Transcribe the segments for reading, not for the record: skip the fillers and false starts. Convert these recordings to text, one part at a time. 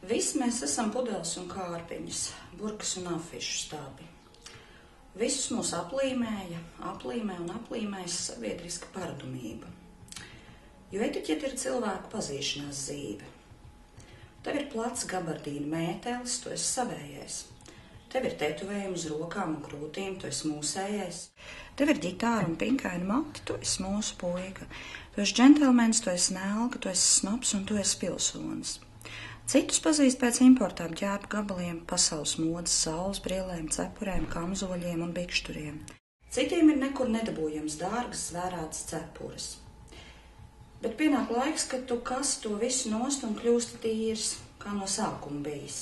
Visi mēs esam pudeles un kārpiņas, burkas un afišu stābi. Visus mūs aplīmē un aplīmēs sabiedriska paradumība. Jo etiķete ir cilvēku pazīšanās zīve. Tev ir plats gabardīna mētelis, tu esi savējais. Tev ir tetovējumi uz rokām un krūtīm, tu esi mūsējais. Tev ir ģitāra un pinkaina mati, tu esi mūsu puika. Tu esi džentelmenis, tu esi nelga, tu esi snobs un tu esi pilsonis. Citus pazīst pēc importām ģērbu gabaliem, pasaules modes, saules brillēm, cepurēm, kamzoļiem un bikšturiem. Citiem ir nekur nedabūjams dārgas, zvērātas cepures. Bet pienāk laiks, kad tu kasi to visu nost un kļūsti tīrs, kā no sākuma bijis.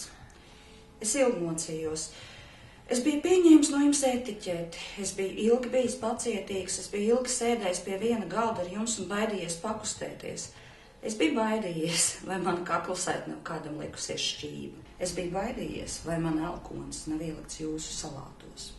Es ilgi mocījos. Es biju pieņēmis no jums etiķeti. Es biju ilgi bijis pacietīgs, es biju ilgi sēdējis pie viena galda ar jums un baidījies pakustēties. Es biju baidījies, vai mana kaklusēt nav kādam likusies šķība. Es biju baidījies, vai mana elkonis nav ielikts jūsu salātos.